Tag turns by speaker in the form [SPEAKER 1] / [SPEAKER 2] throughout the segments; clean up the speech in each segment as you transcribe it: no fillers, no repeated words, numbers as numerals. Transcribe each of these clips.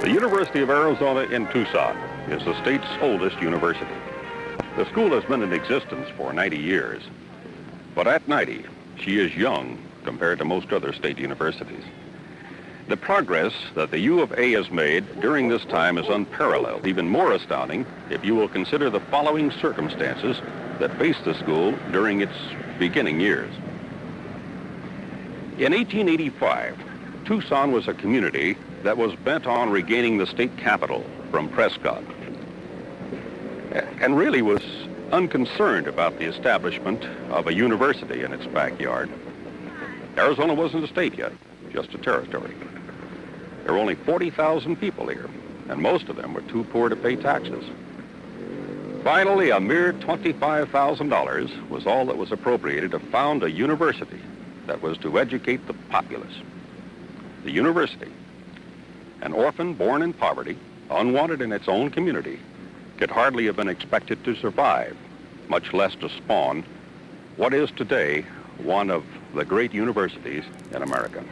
[SPEAKER 1] The University of Arizona in Tucson is the state's oldest university. The school has been in existence for 90 years, but at 90, she is young compared to most other state universities. The progress that the U of A has made during this time is unparalleled, even more astounding if you will consider the following circumstances that faced the school during its beginning years. In 1885, Tucson was a community that was bent on regaining the state capital from Prescott, and really was unconcerned about the establishment of a university in its backyard. Arizona wasn't a state yet, just a territory. There were only 40,000 people here, and most of them were too poor to pay taxes. Finally, a mere $25,000 was all that was appropriated to found a university that was to educate the populace. The university, an orphan born in poverty, unwanted in its own community, could hardly have been expected to survive, much less to spawn what is today one of the great universities in America.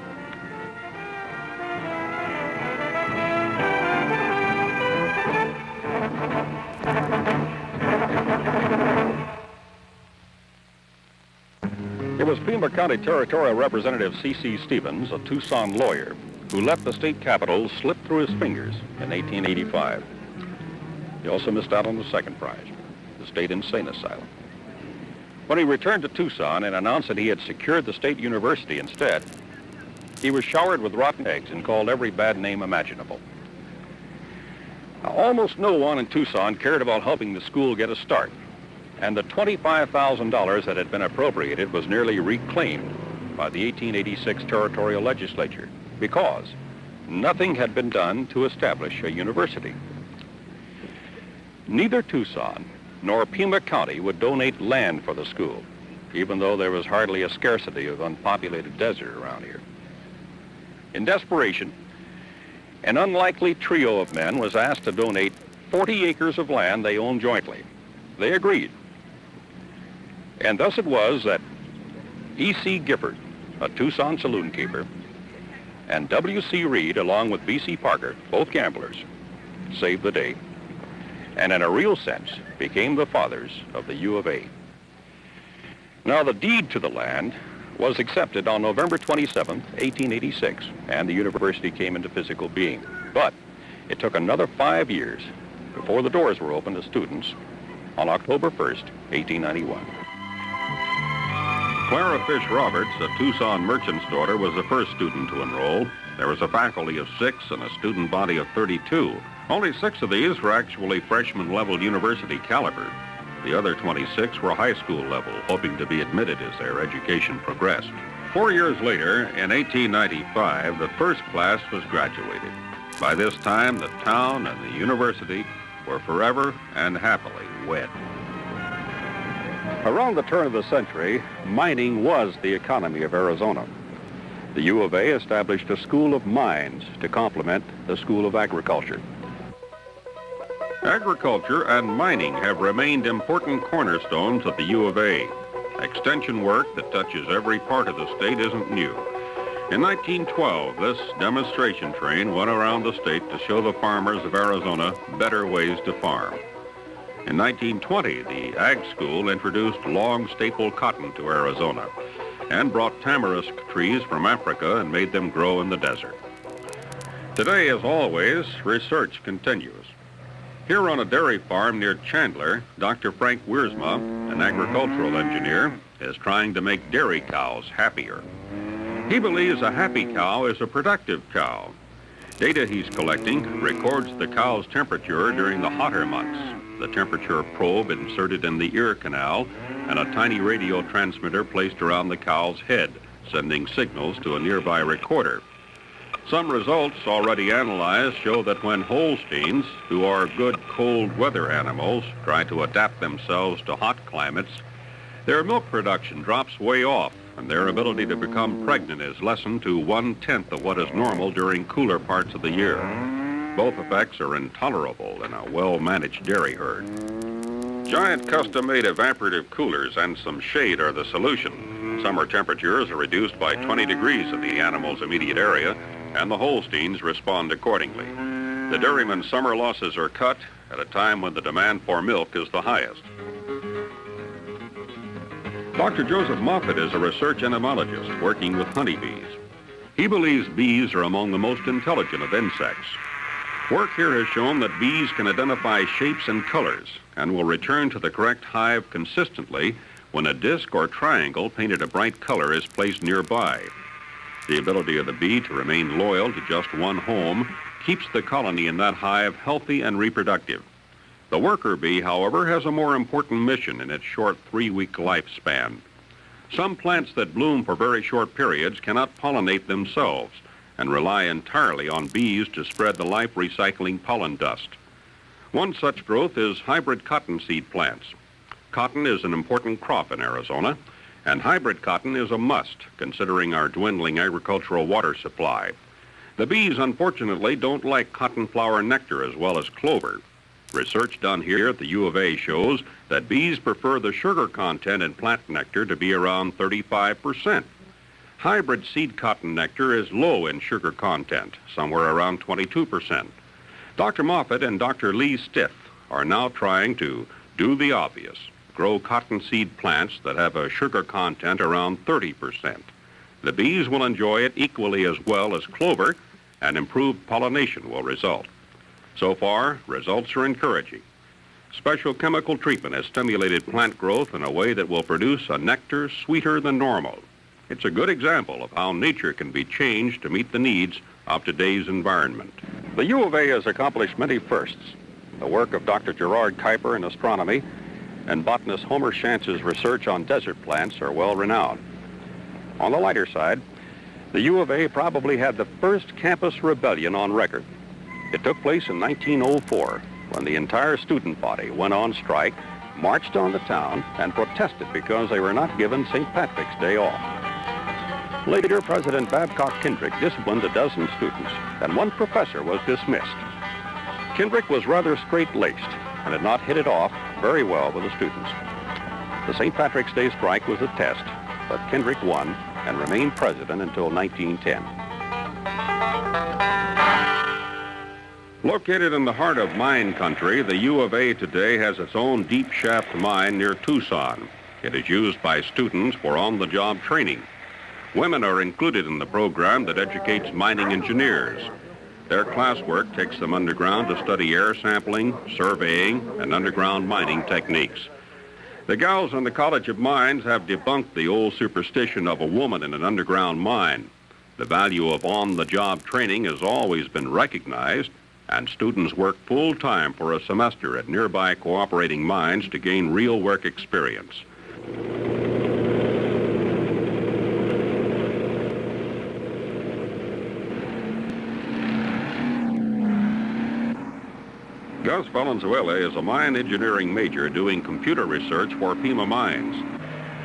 [SPEAKER 1] It was Pima County Territorial Representative C.C. Stevens, a Tucson lawyer, who let the state capital slip through his fingers in 1885. He also missed out on the second prize, the state insane asylum. When he returned to Tucson and announced that he had secured the state university instead, he was showered with rotten eggs and called every bad name imaginable. Now, almost no one in Tucson cared about helping the school get a start, and the $25,000 that had been appropriated was nearly reclaimed by the 1886 territorial legislature because nothing had been done to establish a university. Neither Tucson nor Pima County would donate land for the school, even though there was hardly a scarcity of unpopulated desert around here. In desperation, an unlikely trio of men was asked to donate 40 acres of land they owned jointly. They agreed. And thus it was that E.C. Gifford, a Tucson saloon keeper, and W.C. Reed, along with B.C. Parker, both gamblers, saved the day, and in a real sense became the fathers of the U of A. Now, the deed to the land was accepted on November 27, 1886, and the university came into physical being. But it took another 5 years before the doors were opened to students on October 1st, 1891. Clara Fish Roberts, a Tucson merchant's daughter, was the first student to enroll. There was a faculty of 6 and a student body of 32. Only 6 of these were actually freshman-level university caliber. The other 26 were high school level, hoping to be admitted as their education progressed. 4 years later, in 1895, the first class was graduated. By this time, the town and the university were forever and happily wed. Around the turn of the century, mining was the economy of Arizona. The U of A established a school of mines to complement the School of Agriculture. Agriculture and mining have remained important cornerstones of the U of A. Extension work that touches every part of the state isn't new. In 1912, this demonstration train went around the state to show the farmers of Arizona better ways to farm. In 1920, the Ag School introduced long staple cotton to Arizona and brought tamarisk trees from Africa and made them grow in the desert. Today, as always, research continues. Here on a dairy farm near Chandler, Dr. Frank Wiersma, an agricultural engineer, is trying to make dairy cows happier. He believes a happy cow is a productive cow. Data he's collecting records the cow's temperature during the hotter months. The temperature probe inserted in the ear canal and a tiny radio transmitter placed around the cow's head, sending signals to a nearby recorder. Some results already analyzed show that when Holsteins, who are good cold weather animals, try to adapt themselves to hot climates, their milk production drops way off, and their ability to become pregnant is lessened to 1/10 of what is normal during cooler parts of the year. Both effects are intolerable in a well-managed dairy herd. Giant custom-made evaporative coolers and some shade are the solution. Summer temperatures are reduced by 20 degrees in the animal's immediate area, and the Holsteins respond accordingly. The dairymen's summer losses are cut at a time when the demand for milk is the highest. Dr. Joseph Moffat is a research entomologist working with honeybees. He believes bees are among the most intelligent of insects. Work here has shown that bees can identify shapes and colors and will return to the correct hive consistently when a disc or triangle painted a bright color is placed nearby. The ability of the bee to remain loyal to just one home keeps the colony in that hive healthy and reproductive. The worker bee, however, has a more important mission in its short 3-week lifespan. Some plants that bloom for very short periods cannot pollinate themselves and rely entirely on bees to spread the life-recycling pollen dust. One such growth is hybrid cottonseed plants. Cotton is an important crop in Arizona, and hybrid cotton is a must considering our dwindling agricultural water supply. The bees, unfortunately, don't like cotton flower nectar as well as clover. Research done here at the U of A shows that bees prefer the sugar content in plant nectar to be around 35%. Hybrid seed cotton nectar is low in sugar content, somewhere around 22%. Dr. Moffat and Dr. Lee Stith are now trying to do the obvious, grow cottonseed plants that have a sugar content around 30%. The bees will enjoy it equally as well as clover, and improved pollination will result. So far, results are encouraging. Special chemical treatment has stimulated plant growth in a way that will produce a nectar sweeter than normal. It's a good example of how nature can be changed to meet the needs of today's environment. The U of A has accomplished many firsts. The work of Dr. Gerard Kuiper in astronomy and botanist Homer Shantz's research on desert plants are well renowned. On the lighter side, the U of A probably had the first campus rebellion on record. It took place in 1904 when the entire student body went on strike, marched on the town, and protested because they were not given St. Patrick's Day off. Later, President Babcock Kendrick disciplined a dozen students, and one professor was dismissed. Kendrick was rather straight-laced and had not hit it off very well with the students. The St. Patrick's Day strike was a test, but Kendrick won and remained president until 1910. Located in the heart of mine country, the U of A today has its own deep shaft mine near Tucson. It is used by students for on-the-job training. Women are included in the program that educates mining engineers. Their classwork takes them underground to study air sampling, surveying, and underground mining techniques. The gals in the College of Mines have debunked the old superstition of a woman in an underground mine. The value of on-the-job training has always been recognized, and students work full-time for a semester at nearby cooperating mines to gain real work experience. Gus Valenzuela is a mine engineering major doing computer research for Pima Mines.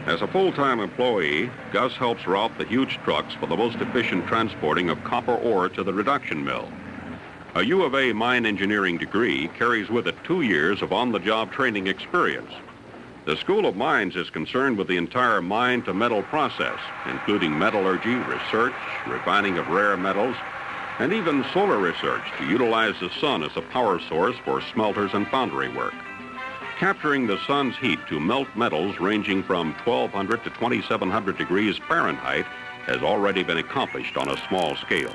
[SPEAKER 1] As a full-time employee, Gus helps route the huge trucks for the most efficient transporting of copper ore to the reduction mill. A U of A mine engineering degree carries with it 2 years of on-the-job training experience. The School of Mines is concerned with the entire mine-to-metal process, including metallurgy, research, refining of rare metals, and even solar research to utilize the sun as a power source for smelters and foundry work. Capturing the sun's heat to melt metals ranging from 1,200 to 2,700 degrees Fahrenheit has already been accomplished on a small scale.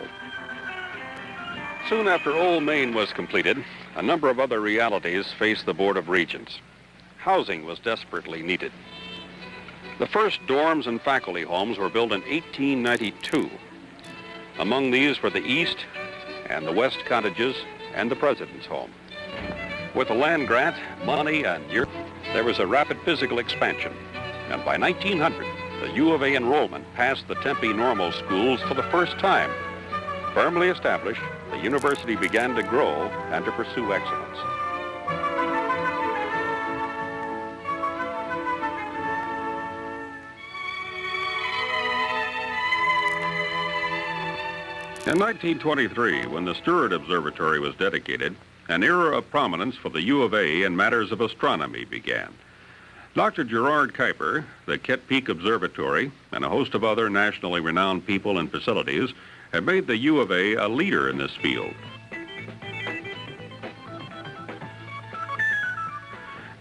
[SPEAKER 1] Soon after Old Main was completed, a number of other realities faced the Board of Regents. Housing was desperately needed. The first dorms and faculty homes were built in 1892. Among these were the East and the West cottages and the President's home. With the land grant, money, and there was a rapid physical expansion. And by 1900, the U of A enrollment passed the Tempe normal schools for the first time. Firmly established, the university began to grow and to pursue excellence. In 1923, when the Stewart Observatory was dedicated, an era of prominence for the U of A in matters of astronomy began. Dr. Gerard Kuiper, the Kitt Peak Observatory, and a host of other nationally renowned people and facilities have made the U of A a leader in this field.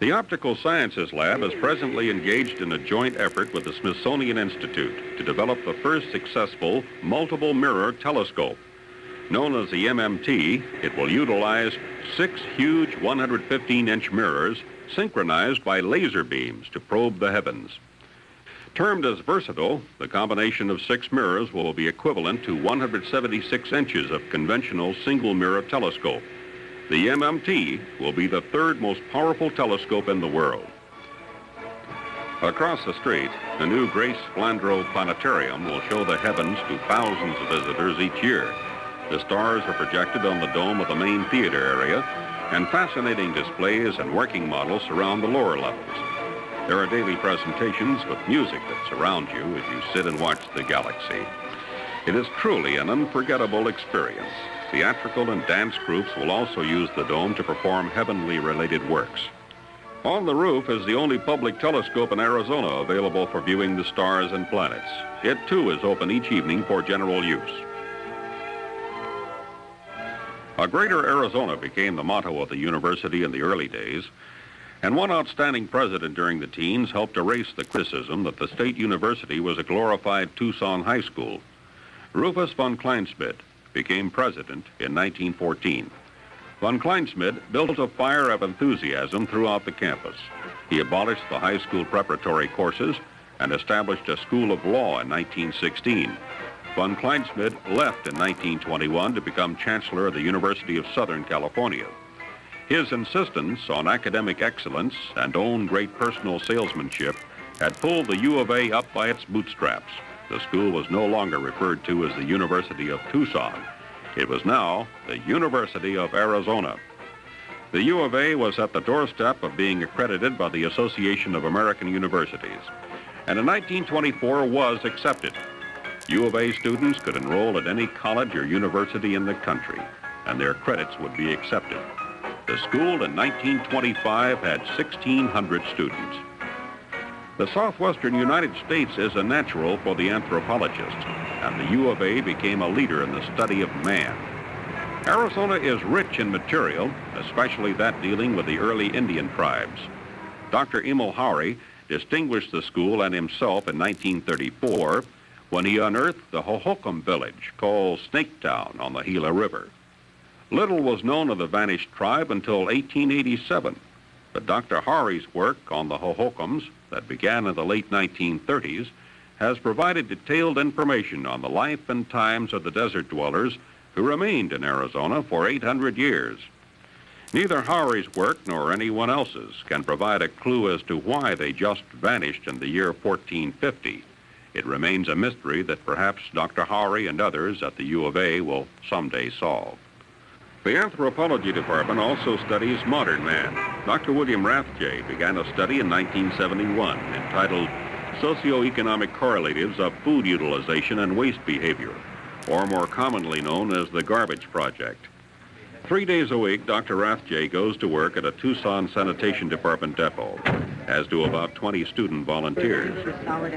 [SPEAKER 1] The Optical Sciences Lab is presently engaged in a joint effort with the Smithsonian Institute to develop the first successful multiple mirror telescope. Known as the MMT, it will utilize 6 huge 115-inch mirrors synchronized by laser beams to probe the heavens. Termed as versatile, the combination of 6 mirrors will be equivalent to 176 inches of conventional single-mirror telescope. The MMT will be the 3rd most powerful telescope in the world. Across the street, the new Grace Flandreau Planetarium will show the heavens to thousands of visitors each year. The stars are projected on the dome of the main theater area, and fascinating displays and working models surround the lower levels. There are daily presentations with music that surround you as you sit and watch the galaxy. It is truly an unforgettable experience. Theatrical and dance groups will also use the dome to perform heavenly-related works. On the roof is the only public telescope in Arizona available for viewing the stars and planets. It, too, is open each evening for general use. A Greater Arizona became the motto of the university in the early days, and one outstanding president during the teens helped erase the criticism that the state university was a glorified Tucson high school. Rufus von Kleinsmid became president in 1914. Von Kleinsmid built a fire of enthusiasm throughout the campus. He abolished the high school preparatory courses and established a school of law in 1916. Von Kleinsmid left in 1921 to become chancellor of the University of Southern California. His insistence on academic excellence and own great personal salesmanship had pulled the U of A up by its bootstraps. The school was no longer referred to as the University of Tucson. It was now the University of Arizona. The U of A was at the doorstep of being accredited by the Association of American Universities, and in 1924 was accepted. U of A students could enroll at any college or university in the country, and their credits would be accepted. The school in 1925 had 1,600 students. The southwestern United States is a natural for the anthropologist, and the U of A became a leader in the study of man. Arizona is rich in material, especially that dealing with the early Indian tribes. Dr. Emil Haury distinguished the school and himself in 1934 when he unearthed the Hohokam village called Snaketown on the Gila River. Little was known of the vanished tribe until 1887, but Dr. Haury's work on the Hohokams that began in the late 1930s has provided detailed information on the life and times of the desert dwellers who remained in Arizona for 800 years. Neither Haury's work nor anyone else's can provide a clue as to why they just vanished in the year 1450. It remains a mystery that perhaps Dr. Haury and others at the U of A will someday solve. The anthropology department also studies modern man. Dr. William Rathje began a study in 1971 entitled Socioeconomic Correlatives of Food Utilization and Waste Behavior, or more commonly known as the Garbage Project. 3 days a week, Dr. Rathje goes to work at a Tucson Sanitation Department depot, as do about 20 student volunteers.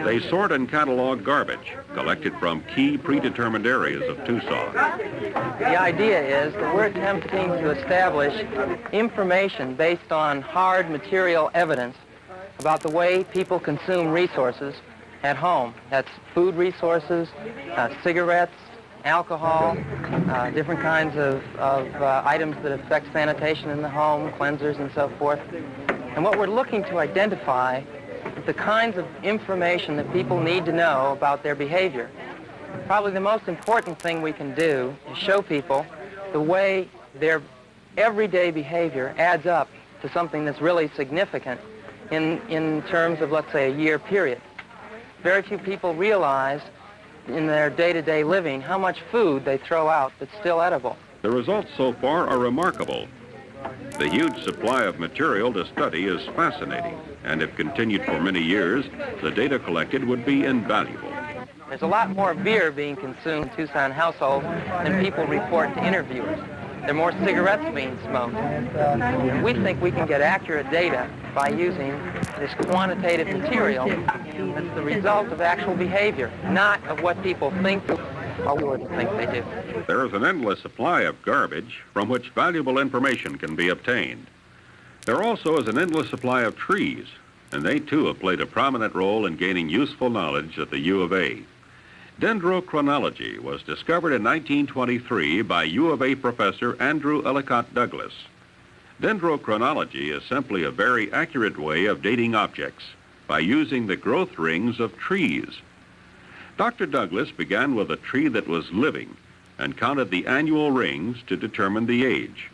[SPEAKER 1] They sort and catalog garbage collected from key predetermined areas of Tucson.
[SPEAKER 2] The idea is that we're attempting to establish information based on hard material evidence about the way people consume resources at home. That's food resources, cigarettes, alcohol, different kinds of items that affect sanitation in the home, cleansers and so forth. And what we're looking to identify is the kinds of information that people need to know about their behavior. Probably the most important thing we can do is show people the way their everyday behavior adds up to something that's really significant in terms of, let's say, a year period. Very few people realize in their day-to-day living how much food they throw out that's still edible.
[SPEAKER 1] The results so far are remarkable. The huge supply of material to study is fascinating, and if continued for many years, the data collected would be invaluable.
[SPEAKER 2] There's a lot more beer being consumed in Tucson households than people report to interviewers. There are more cigarettes being smoked. And we think we can get accurate data by using this quantitative material that's the result of actual behavior, not of what people think or would think they do.
[SPEAKER 1] There is an endless supply of garbage from which valuable information can be obtained. There also is an endless supply of trees, and they too have played a prominent role in gaining useful knowledge at the U of A. Dendrochronology was discovered in 1923 by U of A professor Andrew Ellicott Douglas. Dendrochronology is simply a very accurate way of dating objects by using the growth rings of trees. Dr. Douglas began with a tree that was living and counted the annual rings to determine the age.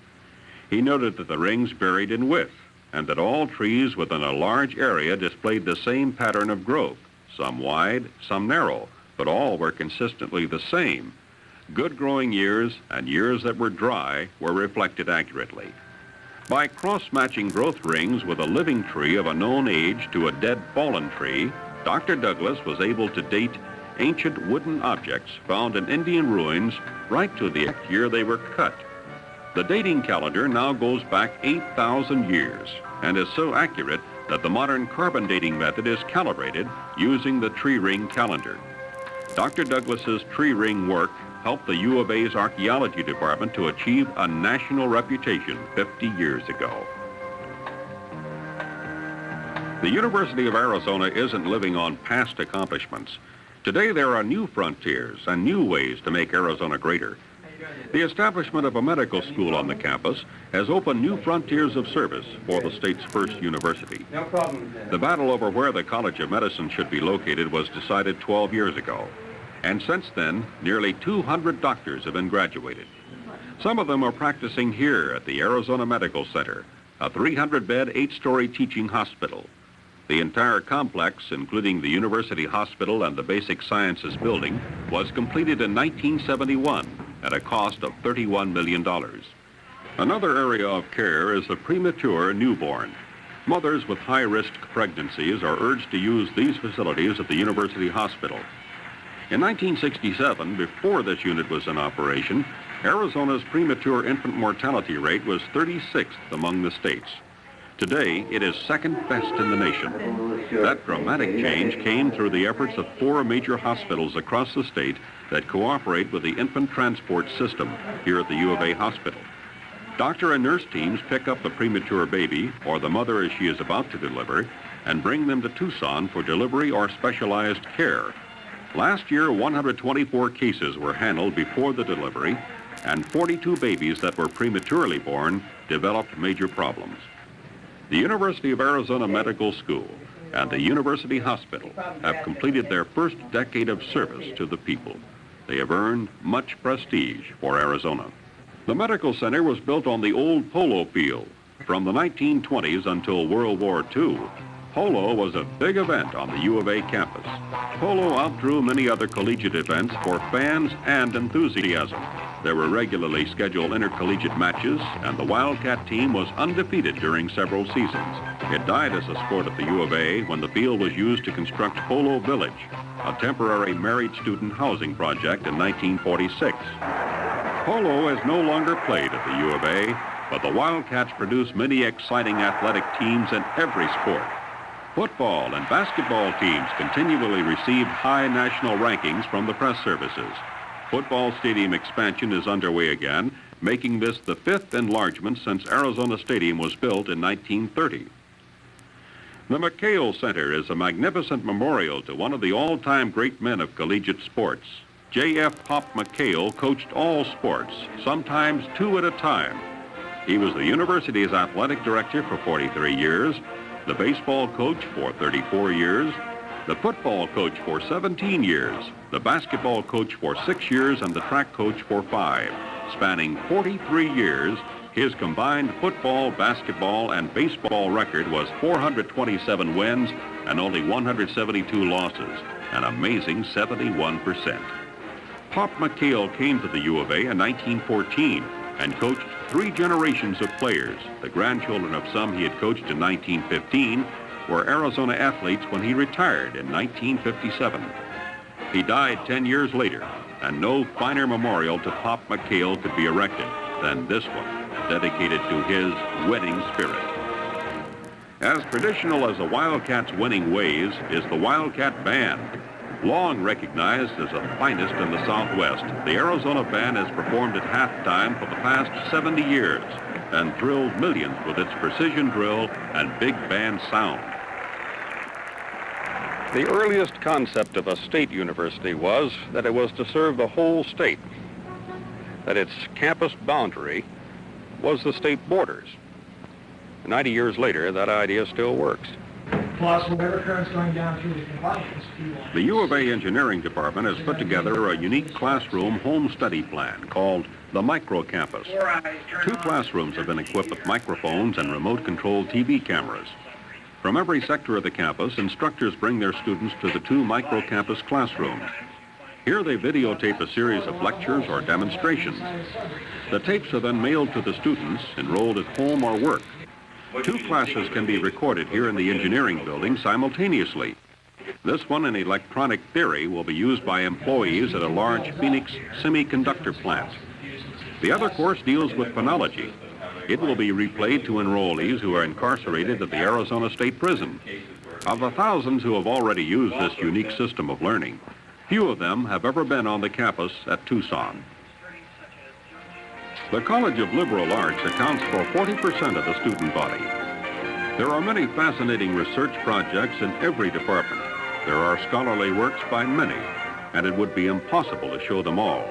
[SPEAKER 1] He noted that the rings varied in width and that all trees within a large area displayed the same pattern of growth, some wide, some narrow, but all were consistently the same. Good growing years and years that were dry were reflected accurately. By cross-matching growth rings with a living tree of a known age to a dead fallen tree, Dr. Douglas was able to date ancient wooden objects found in Indian ruins right to the exact year they were cut. The dating calendar now goes back 8,000 years and is so accurate that the modern carbon dating method is calibrated using the tree ring calendar. Dr. Douglas's tree ring work helped the U of A's archaeology department to achieve a national reputation 50 years ago. The University of Arizona isn't living on past accomplishments. Today there are new frontiers and new ways to make Arizona greater. The establishment of a medical school on the campus has opened new frontiers of service for the state's first university.
[SPEAKER 2] No problem.
[SPEAKER 1] The battle over where the College of Medicine should be located was decided 12 years ago. And since then, nearly 200 doctors have been graduated. Some of them are practicing here at the Arizona Medical Center, a 300-bed, 8-story teaching hospital. The entire complex, including the University Hospital and the Basic Sciences Building, was completed in 1971 at a cost of $31 million. Another area of care is the premature newborn. Mothers with high-risk pregnancies are urged to use these facilities at the University Hospital. In 1967, before this unit was in operation, Arizona's premature infant mortality rate was 36th among the states. Today, it is second best in the nation. That dramatic change came through the efforts of 4 major hospitals across the state that cooperate with the infant transport system here at the U of A hospital. Doctor and nurse teams pick up the premature baby or the mother as she is about to deliver and bring them to Tucson for delivery or specialized care. Last year, 124 cases were handled before the delivery, and 42 babies that were prematurely born developed major problems. The University of Arizona Medical School and the University Hospital have completed their first decade of service to the people. They have earned much prestige for Arizona. The medical center was built on the old polo field. From the 1920s until World War II, polo was a big event on the U of A campus. Polo outdrew many other collegiate events for fans and enthusiasm. There were regularly scheduled intercollegiate matches, and the Wildcat team was undefeated during several seasons. It died as a sport at the U of A when the field was used to construct Polo Village, a temporary married student housing project in 1946. Polo is no longer played at the U of A, but the Wildcats produce many exciting athletic teams in every sport. Football and basketball teams continually received high national rankings from the press services. Football stadium expansion is underway again, making this the 5th enlargement since Arizona Stadium was built in 1930. The McHale Center is a magnificent memorial to one of the all-time great men of collegiate sports. J.F. Pop McHale coached all sports, sometimes 2 at a time. He was the university's athletic director for 43 years, the baseball coach for 34 years, the football coach for 17 years, the basketball coach for 6 years, and the track coach for 5. Spanning 43 years, his combined football, basketball, and baseball record was 427 wins and only 172 losses, an amazing 71%. Pop McHale came to the U of A in 1914 and coached 3 generations of players. The grandchildren of some he had coached in 1915 were Arizona athletes when he retired in 1957. He died 10 years later, and no finer memorial to Pop McHale could be erected than this one, dedicated to his winning spirit. As traditional as the Wildcats' winning ways is the Wildcat Band. Long recognized as the finest in the Southwest, the Arizona Band has performed at halftime for the past 70 years. and thrilled millions with its precision drill and big band sound. The earliest concept of a state university was that it was to serve the whole state, that its campus boundary was the state borders. 90 years later, that idea still works.
[SPEAKER 3] Plus, whatever current's going down through the device.
[SPEAKER 1] The U of A Engineering Department has put together a unique classroom home study plan called the Micro Campus. 2 classrooms have been equipped with microphones and remote-controlled TV cameras. From every sector of the campus, instructors bring their students to the 2 Micro Campus classrooms. Here they videotape a series of lectures or demonstrations. The tapes are then mailed to the students enrolled at home or work. 2 classes can be recorded here in the engineering building simultaneously. This one in electronic theory will be used by employees at a large Phoenix semiconductor plant. The other course deals with phonology. It will be replayed to enrollees who are incarcerated at the Arizona State Prison. Of the thousands who have already used this unique system of learning, few of them have ever been on the campus at Tucson. The College of Liberal Arts accounts for 40% of the student body. There are many fascinating research projects in every department. There are scholarly works by many, and it would be impossible to show them all.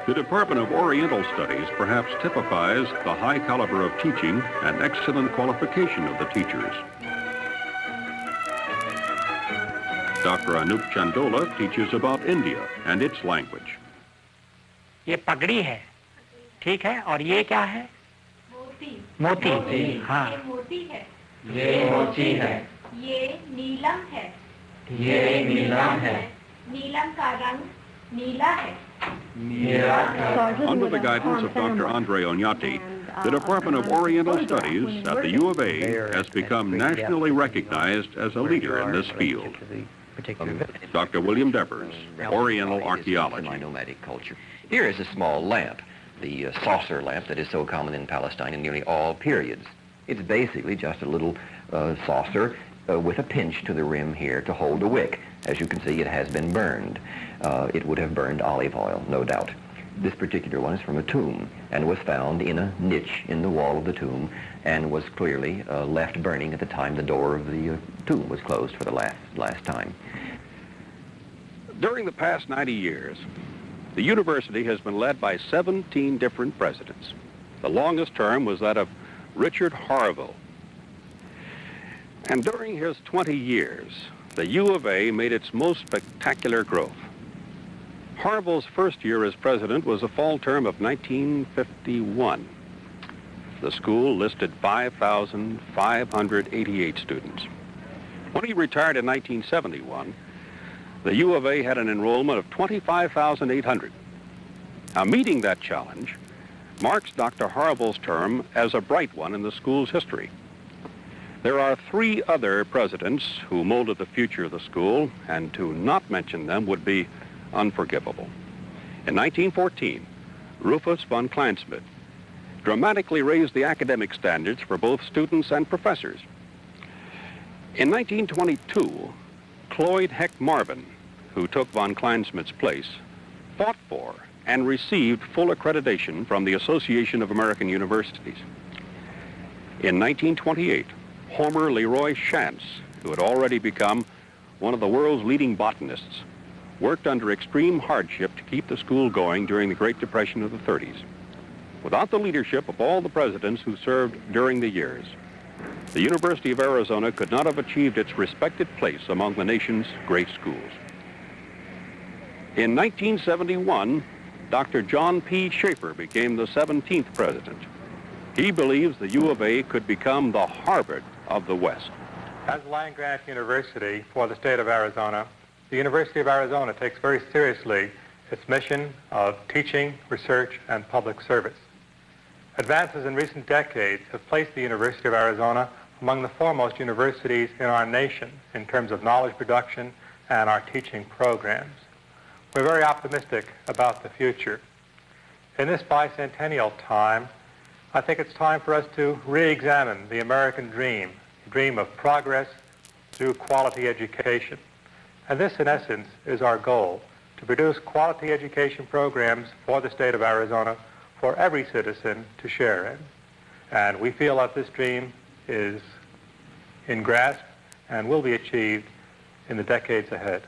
[SPEAKER 1] The Department of Oriental Studies perhaps typifies the high caliber of teaching and excellent qualification of the teachers. Dr. Anup Chandola teaches about India and its language.
[SPEAKER 4] ये पगड़ी है, ठीक है, और ये क्या है?
[SPEAKER 5] मोती।
[SPEAKER 4] मोती, हाँ।
[SPEAKER 5] ये मोती है।
[SPEAKER 2] ये मोती है।
[SPEAKER 5] ये नीलम है।
[SPEAKER 2] ये नीलम है।
[SPEAKER 5] नीलम का रंग नीला है।
[SPEAKER 1] Under the guidance of Dr. Andre Oñate, the Department of Oriental Studies at the U of A has become nationally recognized as a leader in this field. Dr. William Devers, Oriental Archaeology.
[SPEAKER 6] Semi-nomadic culture. Here is a small lamp, the saucer lamp that is so common in Palestine in nearly all periods. It's basically just a little saucer with a pinch to the rim here to hold a wick. As you can see, it has been burned. It would have burned olive oil, no doubt. This particular one is from a tomb and was found in a niche in the wall of the tomb and was clearly left burning at the time the door of the tomb was closed for the last time.
[SPEAKER 1] During the past 90 years, the university has been led by 17 different presidents. The longest term was that of Richard Harville. And during his 20 years, the U of A made its most spectacular growth. Harville's first year as president was a fall term of 1951. The school listed 5,588 students. When he retired in 1971, the U of A had an enrollment of 25,800. Now, meeting that challenge marks Dr. Harville's term as a bright one in the school's history. There are 3 other presidents who molded the future of the school, and to not mention them would be unforgivable. In 1914, Rufus von Kleinsmith dramatically raised the academic standards for both students and professors. In 1922, Cloyd Heck Marvin, who took von Kleinsmith's place, fought for and received full accreditation from the Association of American Universities. In 1928, Homer Leroy Schantz, who had already become one of the world's leading botanists, worked under extreme hardship to keep the school going during the Great Depression of the 30s. Without the leadership of all the presidents who served during the years, the University of Arizona could not have achieved its respected place among the nation's great schools. In 1971, Dr. John P. Schaefer became the 17th president. He believes the U of A could become the Harvard of the West.
[SPEAKER 7] As land-grant university for the state of Arizona, the University of Arizona takes very seriously its mission of teaching, research, and public service. Advances in recent decades have placed the University of Arizona among the foremost universities in our nation in terms of knowledge production and our teaching programs. We're very optimistic about the future. In this bicentennial time, I think it's time for us to re-examine the American dream, the dream of progress through quality education. And this, in essence, is our goal, to produce quality education programs for the state of Arizona for every citizen to share in. And we feel that this dream is in grasp and will be achieved in the decades ahead.